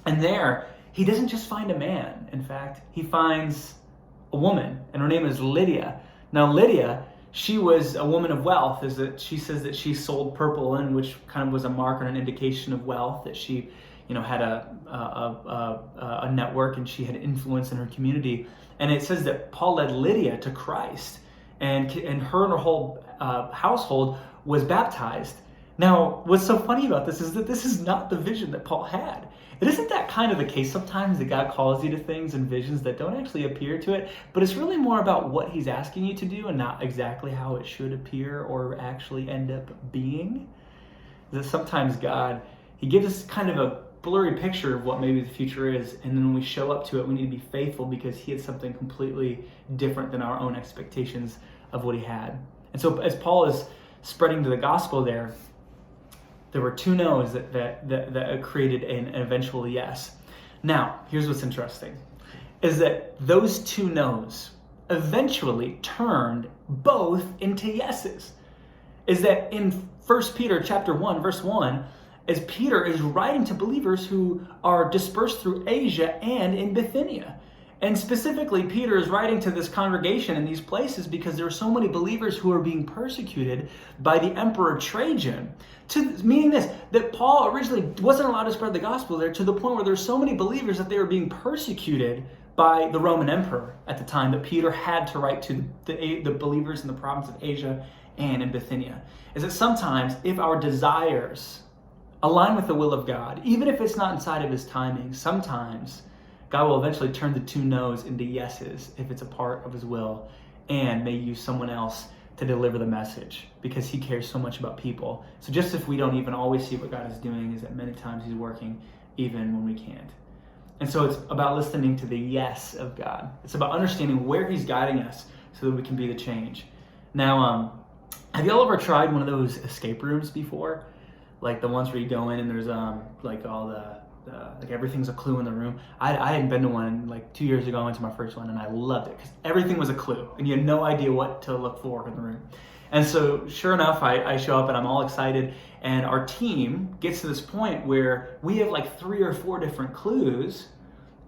And there, he doesn't just find a man. In fact, he finds a woman, and her name is Lydia. Now, Lydia, she was a woman of wealth. She says that she sold purple linen, which kind of was a mark or an indication of wealth, that she, had a network and she had influence in her community. And it says that Paul led Lydia to Christ, and her and her whole household was baptized. Now, what's so funny about this is that this is not the vision that Paul had. It isn't that kind of the case sometimes that God calls you to things and visions that don't actually appear to it, but it's really more about what he's asking you to do and not exactly how it should appear or actually end up being. That sometimes God, he gives us kind of a blurry picture of what maybe the future is, and then when we show up to it, we need to be faithful because he had something completely different than our own expectations of what he had. And so as Paul is spreading to the gospel there were two no's that created an eventual yes. Now, here's what's interesting, is that those two no's eventually turned both into yeses. Is that in 1 Peter chapter 1, verse 1, as Peter is writing to believers who are dispersed through Asia and in Bithynia. And specifically, Peter is writing to this congregation in these places because there are so many believers who are being persecuted by the Emperor Trajan. Meaning this, that Paul originally wasn't allowed to spread the gospel there to the point where there's so many believers that they were being persecuted by the Roman Emperor at the time that Peter had to write to the believers in the province of Asia and in Bithynia. Is that sometimes if our desires align with the will of God, even if it's not inside of his timing, sometimes God will eventually turn the two no's into yeses if it's a part of his will, and may use someone else to deliver the message because he cares so much about people. So just if we don't even always see what God is doing, is that many times he's working even when we can't. And so it's about listening to the yes of God. It's about understanding where he's guiding us so that we can be the change. Now, have y'all ever tried one of those escape rooms before? Like the ones where you go in and there's like all like everything's a clue in the room. I hadn't been to one like 2 years ago. I went to my first one and I loved it because everything was a clue and you had no idea what to look for in the room. And so sure enough, I show up and I'm all excited, and our team gets to this point where we have like 3 or 4 different clues,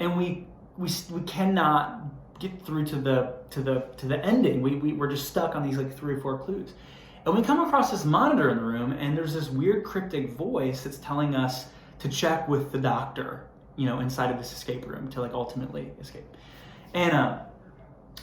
and we cannot get through to the ending. We're just stuck on these like 3 or 4 clues. And we come across this monitor in the room, and there's this weird cryptic voice that's telling us to check with the doctor, inside of this escape room to like ultimately escape. And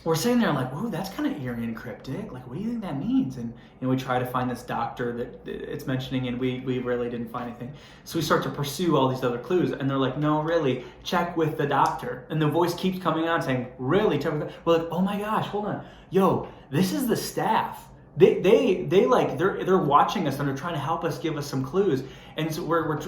we're sitting there like, whoa, that's kind of eerie and cryptic. Like, what do you think that means? And we try to find this doctor that it's mentioning, and we really didn't find anything. So we start to pursue all these other clues, and they're like, no, really, check with the doctor. And the voice keeps coming on saying, really, check with the... We're like, oh my gosh, hold on. Yo, this is the staff. They're watching us and they're trying to help us, give us some clues, and so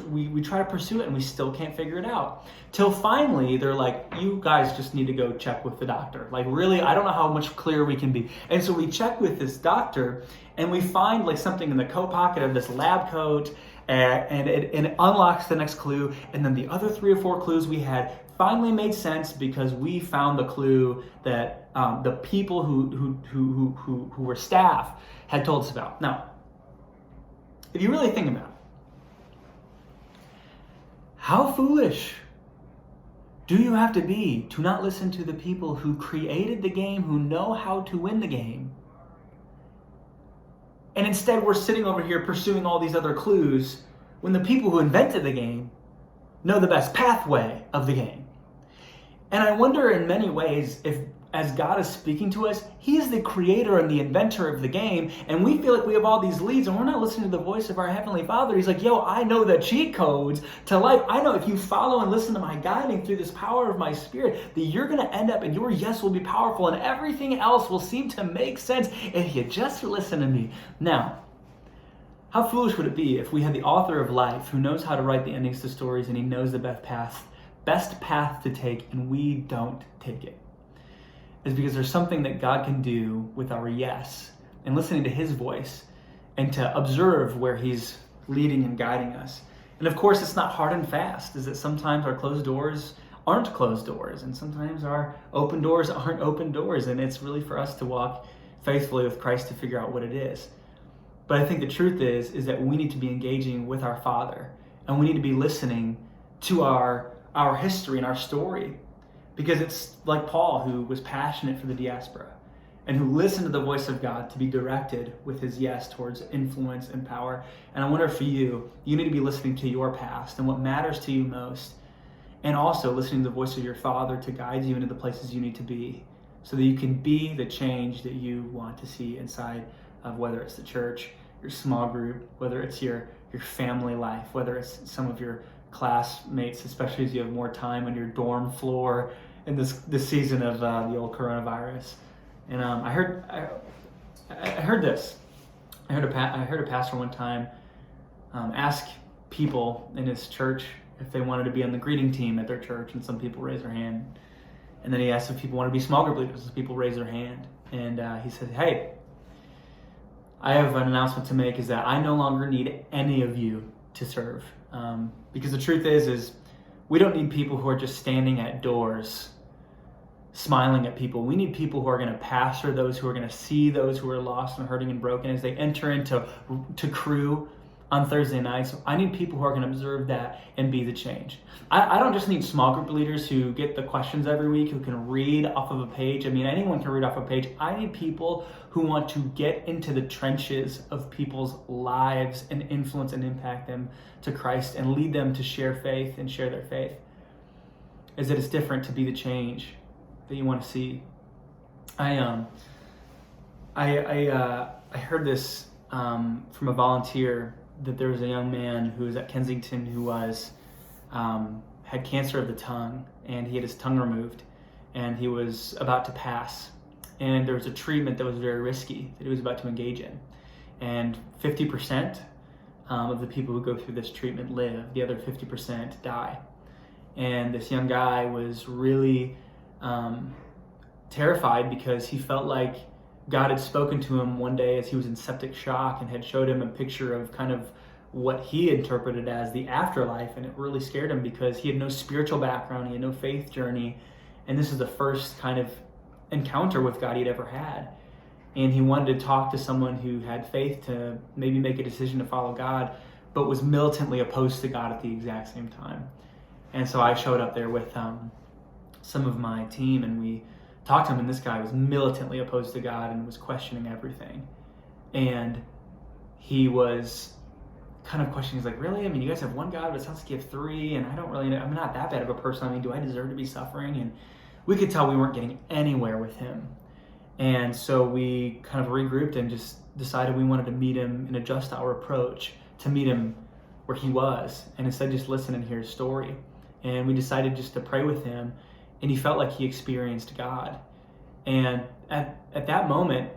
we try to pursue it and we still can't figure it out. Till finally they're like, you guys just need to go check with the doctor. Like, really, I don't know how much clearer we can be. And so we check with this doctor and we find like something in the coat pocket of this lab coat, and it unlocks the next clue. And then the other 3 or 4 clues we had finally made sense because we found the clue that the people who were staff had told us about. Now, if you really think about it, how foolish do you have to be to not listen to the people who created the game, who know how to win the game? And instead we're sitting over here pursuing all these other clues when the people who invented the game know the best pathway of the game. And I wonder in many ways if, as God is speaking to us, he is the creator and the inventor of the game, and we feel like we have all these leads and we're not listening to the voice of our Heavenly Father. He's like, yo, I know the cheat codes to life. I know if you follow and listen to my guiding through this power of my Spirit, that you're going to end up and your yes will be powerful and everything else will seem to make sense if you just listen to me. Now, how foolish would it be if we had the author of life who knows how to write the endings to stories, and he knows the best path to take, and we don't take it? Is because there's something that God can do with our yes and listening to his voice and to observe where he's leading and guiding us. And of course, it's not hard and fast. Is that sometimes our closed doors aren't closed doors, and sometimes our open doors aren't open doors, and it's really for us to walk faithfully with Christ to figure out what it is. But I think the truth is that we need to be engaging with our Father, and we need to be listening to our history and our story. Because it's like Paul, who was passionate for the diaspora and who listened to the voice of God to be directed with his yes towards influence and power. And I wonder for you need to be listening to your past and what matters to you most, and also listening to the voice of your Father to guide you into the places you need to be so that you can be the change that you want to see inside of whether it's the church, your small group, whether it's your family life, whether it's some of your classmates, especially as you have more time on your dorm floor in this season of the old coronavirus. And I heard this. I heard a pastor one time ask people in his church if they wanted to be on the greeting team at their church, and some people raised their hand. And then he asked if people wanted to be small group leaders, and people raised their hand. And he said, "Hey, I have an announcement to make, is that I no longer need any of you to serve. Because the truth is we don't need people who are just standing at doors smiling at people. We need people who are going to pastor those, who are going to see those who are lost and hurting and broken as they enter into Cru on Thursday nights. I need people who are going to observe that and be the change. I don't just need small group leaders who get the questions every week, who can read off of a page. I mean, anyone can read off a page. I need people who want to get into the trenches of people's lives and influence and impact them to Christ and lead them to share faith and share their faith. Is that it's different to be the change that you want to see. I heard this from a volunteer, that there was a young man who was at Kensington who was had cancer of the tongue, and he had his tongue removed, and he was about to pass, and there was a treatment that was very risky that he was about to engage in, and 50% of the people who go through this treatment live. The other 50% die. And this young guy was really terrified, because he felt like God had spoken to him one day as he was in septic shock and had showed him a picture of kind of what he interpreted as the afterlife, and it really scared him because he had no spiritual background, he had no faith journey, and this is the first kind of encounter with God he'd ever had. And he wanted to talk to someone who had faith to maybe make a decision to follow God, but was militantly opposed to God at the exact same time. And so I showed up there with some of my team, and we talked to him, and this guy was militantly opposed to God and was questioning everything. And he was kind of questioning, he's like, really? I mean, you guys have one God, but it sounds like you have three, and I don't really know, I'm not that bad of a person. I mean, do I deserve to be suffering? And we could tell we weren't getting anywhere with him. And so we kind of regrouped and just decided we wanted to meet him and adjust our approach to meet him where he was, and instead just listen and hear his story. And we decided just to pray with him, and he felt like he experienced God. And at that moment,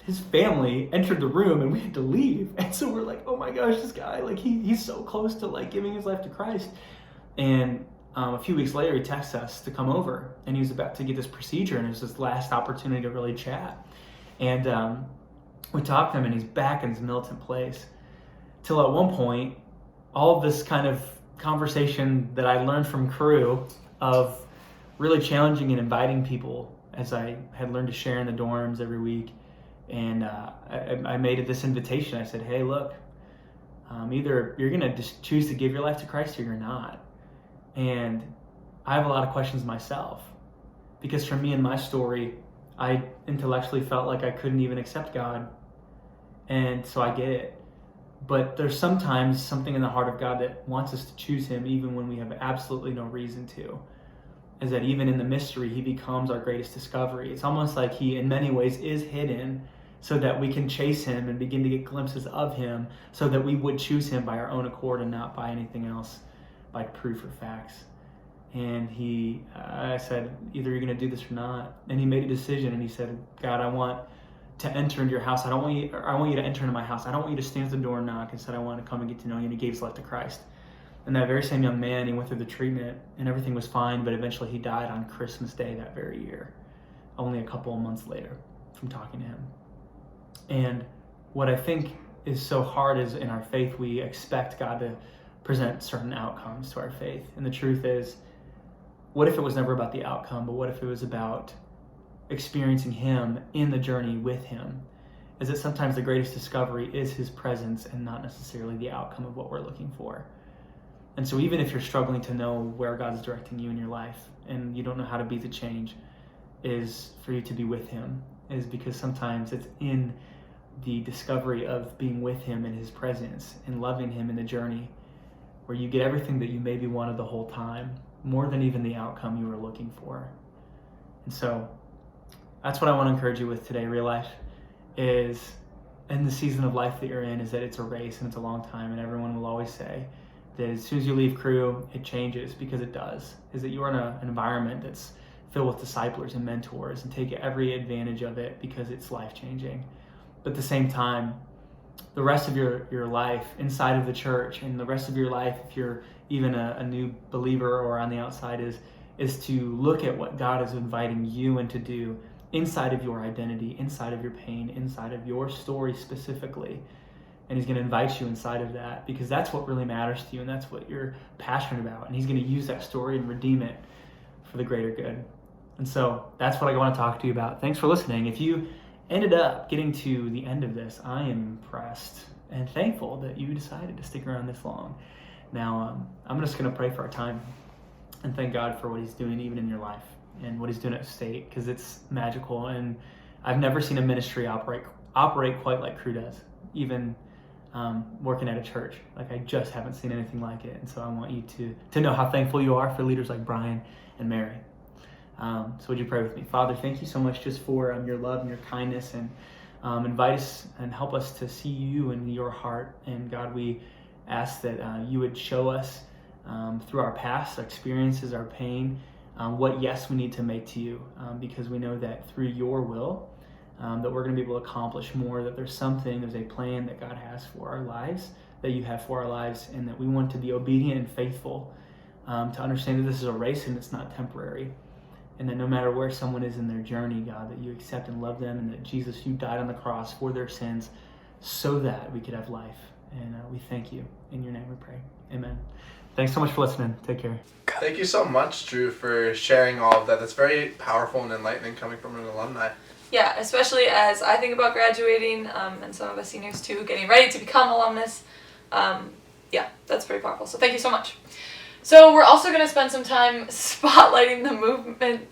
his family entered the room, and we had to leave. And so we're like, oh my gosh, this guy, like he's so close to like giving his life to Christ. And a few weeks later, he texts us to come over, and he was about to get this procedure, and it was his last opportunity to really chat. And we talked to him, and he's back in his militant place. Till at one point, all of this kind of conversation that I learned from Cru of really challenging and inviting people, as I had learned to share in the dorms every week. And I made this invitation. I said, hey, look, either you're going to just choose to give your life to Christ or you're not. And I have a lot of questions myself, because for me and my story, I intellectually felt like I couldn't even accept God. And so I get it. But there's sometimes something in the heart of God that wants us to choose him even when we have absolutely no reason to. Is that even in the mystery, he becomes our greatest discovery. It's almost like he, in many ways, is hidden so that we can chase him and begin to get glimpses of him, so that we would choose him by our own accord and not by anything else, by proof or facts. And I said, either you're going to do this or not. And he made a decision, and he said, God, I want to enter into your house. I want you to enter into my house. I don't want you to stand at the door and knock. Instead, I want to come and get to know you. And he gave his life to Christ. And that very same young man, he went through the treatment, and everything was fine, but eventually he died on Christmas Day that very year, only a couple of months later from talking to him. And what I think is so hard is, in our faith, we expect God to present certain outcomes to our faith. And the truth is, what if it was never about the outcome, but what if it was about experiencing him in the journey with him? Is that sometimes the greatest discovery is his presence and not necessarily the outcome of what we're looking for. And so even if you're struggling to know where God's directing you in your life, and you don't know how to be the change, is for you to be with him, is because sometimes it's in the discovery of being with him in his presence and loving him in the journey where you get everything that you maybe wanted the whole time, more than even the outcome you were looking for. And so that's what I want to encourage you with today, Real Life, is in the season of life that you're in is that it's a race and it's a long time, and everyone will always say that as soon as you leave Cru, it changes, because it does. Is that you're in an environment that's filled with disciplers and mentors, and take every advantage of it because it's life-changing. But at the same time, the rest of your life inside of the church, and the rest of your life, if you're even a new believer or on the outside, is to look at what God is inviting you in to do inside of your identity, inside of your pain, inside of your story specifically. And he's going to invite you inside of that, because that's what really matters to you, and that's what you're passionate about. And he's going to use that story and redeem it for the greater good. And so that's what I want to talk to you about. Thanks for listening. If you ended up getting to the end of this, I am impressed and thankful that you decided to stick around this long. Now, I'm just going to pray for our time and thank God for what he's doing even in your life and what he's doing at State, because it's magical. And I've never seen a ministry operate quite like Cru does, even working at a church. Like, I just haven't seen anything like it. And so I want you to know how thankful you are for leaders like Brian and Mary. So would you pray with me? Father, thank you so much just for your love and your kindness, and invite us and help us to see you and your heart. And God, we ask that you would show us through our past, our experiences, our pain, what yes we need to make to you, because we know that through your will that we're going to be able to accomplish more, that there's a plan that God has for our lives, that you have for our lives, and that we want to be obedient and faithful, to understand that this is a race and it's not temporary. And that no matter where someone is in their journey, God, that you accept and love them, and that Jesus, you died on the cross for their sins so that we could have life. And we thank you. In your name we pray. Amen. Thanks so much for listening. Take care. Thank you so much, Drew, for sharing all of that. That's very powerful and enlightening coming from an alumni. Yeah, especially as I think about graduating, and some of us seniors too, getting ready to become alumnus. Yeah, that's very powerful. So thank you so much. So we're also going to spend some time spotlighting the movement,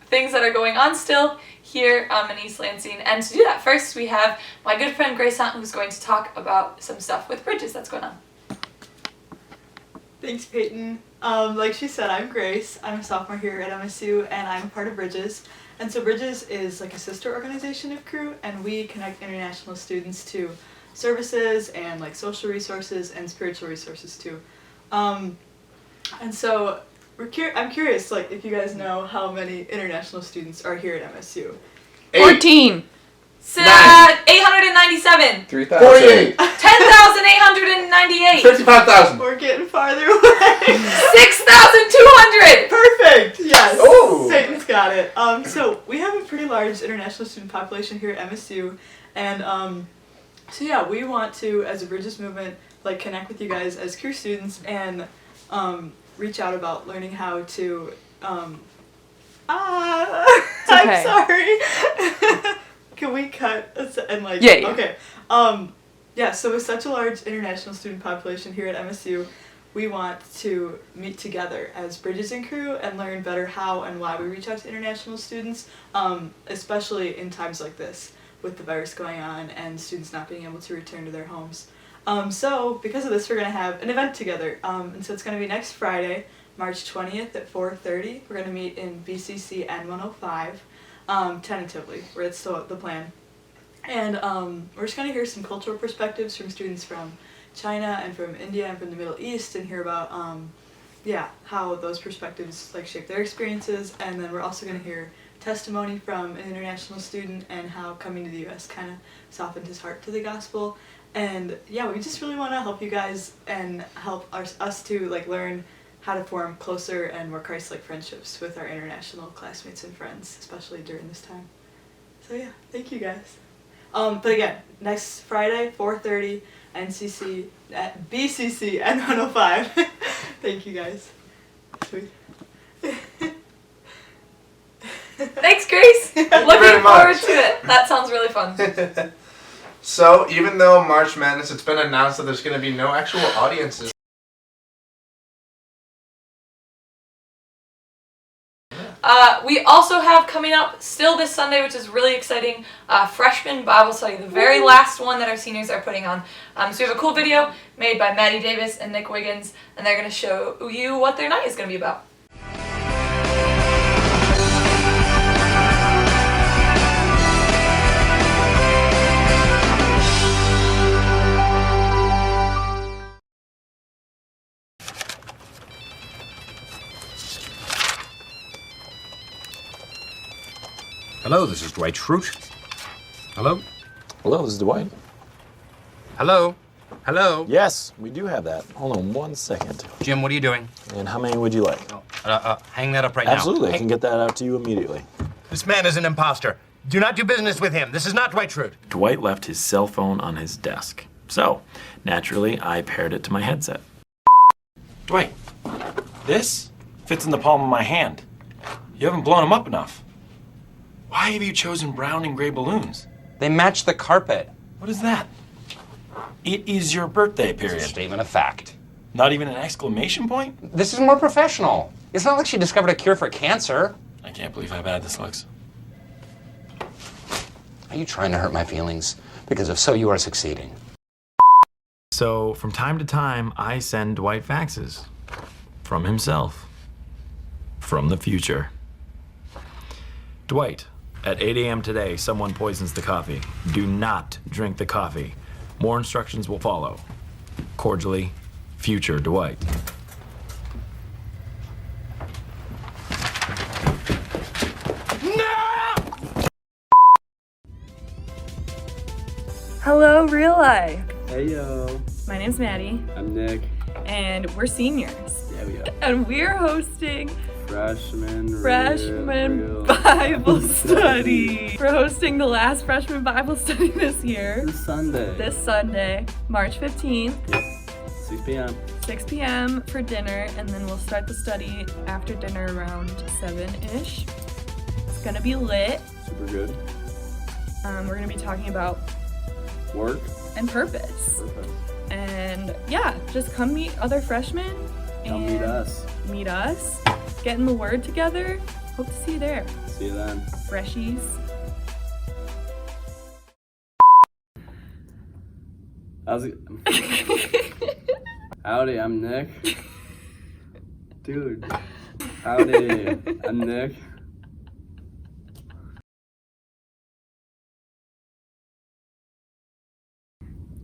things that are going on still here in East Lansing. And to do that, first we have my good friend Grace Hunt, who's going to talk about some stuff with Bridges that's going on. Thanks, Peyton. Like she said, I'm Grace. I'm a sophomore here at MSU, and I'm a part of Bridges. And so Bridges is like a sister organization of Cru, and we connect international students to services and like social resources and spiritual resources too. And so I'm curious, like, if you guys know how many international students are here at MSU. 14. 897. 3,000. 48. 10,898. 55,000. We're getting farther away. 6,200. Perfect. Yes. Oh. Satan's got it. So we have a pretty large international student population here at MSU, and so yeah, we want to, as a Bridges movement, like connect with you guys as Cru students and reach out about learning how to. I'm sorry. Can we cut and like? Yeah. Okay. Yeah. So with such a large international student population here at MSU, we want to meet together as Bridges and Cru and learn better how and why we reach out to international students, especially in times like this with the virus going on and students not being able to return to their homes. So because of this, we're going to have an event together. And so it's going to be next Friday, March 20th at 4:30. We're going to meet in BCC N105, tentatively. It's still the plan. And we're just going to hear some cultural perspectives from students from China and from India and from the Middle East, and hear about how those perspectives like shape their experiences. And then we're also going to hear testimony from an international student and how coming to the U.S. kind of softened his heart to the gospel. And yeah, we just really want to help you guys and help us to like learn how to form closer and more Christ-like friendships with our international classmates and friends, especially during this time. So yeah, thank you guys. But again, next Friday, 4:30, NCC at BCC N105. Thank you guys. Sweet. Thanks, Grace. Looking forward to it. That sounds really fun. So, even though March Madness, it's been announced that there's going to be no actual audiences. We also have coming up still this Sunday, which is really exciting, Freshman Bible Study, the very last one that our seniors are putting on. So we have a cool video made by Maddie Davis and Nick Wiggins, and they're going to show you what their night is going to be about. Hello, this is Dwight Schrute. Hello? Hello, this is Dwight. Hello? Hello? Yes, we do have that. Hold on 1 second. Jim, what are you doing? And how many would you like? Hang that up right Absolutely, now. I can get that out to you immediately. This man is an imposter. Do not do business with him. This is not Dwight Schrute. Dwight left his cell phone on his desk. So, naturally, I paired it to my headset. Dwight, this fits in the palm of my hand. You haven't blown them up enough. Why have you chosen brown and gray balloons? They match the carpet. What is that? It is your birthday period. It's a statement of fact. Not even an exclamation point? This is more professional. It's not like she discovered a cure for cancer. I can't believe how bad this looks. Are you trying to hurt my feelings? Because if so, you are succeeding. So, from time to time, I send Dwight faxes. From himself. From the future. Dwight, at 8 a.m. today, someone poisons the coffee. Do not drink the coffee. More instructions will follow. Cordially, future Dwight. Hello, Real Life. Hey yo. My name's Maddie. I'm Nick. And we're seniors. Yeah, we are. And we're hosting Freshman Real Bible Study. We're hosting the last Freshman Bible Study this year. This Sunday, March 15th. 6 p.m. 6 p.m. for dinner, and then we'll start the study after dinner around 7-ish. It's gonna be lit. Super good. We're gonna be talking about Work and purpose. And yeah, just come meet other freshmen. Come meet us. Meet us. Get in the Word together. Hope to see you there. See you then. Freshies. How's it? Howdy, I'm Nick. Dude. Howdy, I'm Nick.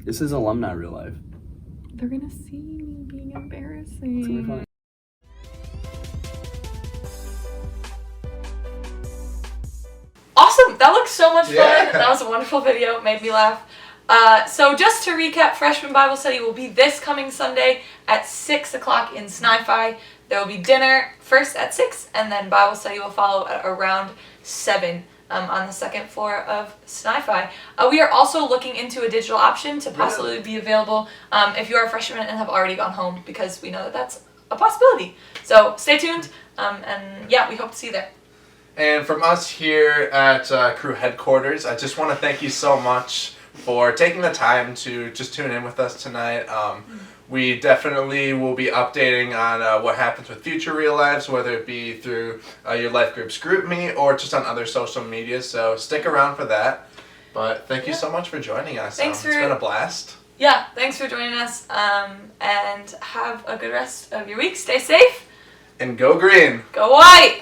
This is alumni real life. They're gonna see me being embarrassing. It's gonna be funny. Awesome! That looks so much fun. Yeah. That was a wonderful video. It made me laugh. So just to recap, Freshman Bible Study will be this coming Sunday at 6 o'clock in Sni-Fi. There will be dinner first at 6, and then Bible study will follow at around 7 on the second floor of Sni-Fi. We are also looking into a digital option to possibly be available if you are a freshman and have already gone home, because we know that that's a possibility. So stay tuned, and yeah, we hope to see you there. And from us here at Crew Headquarters, I just want to thank you so much for taking the time to just tune in with us tonight. We definitely will be updating on what happens with future Real Lives, whether it be through your Life Group's GroupMe or just on other social media, so stick around for that. But thank you so much for joining us. Thanks it's been a blast. Yeah, thanks for joining us, and have a good rest of your week. Stay safe. And go green. Go white.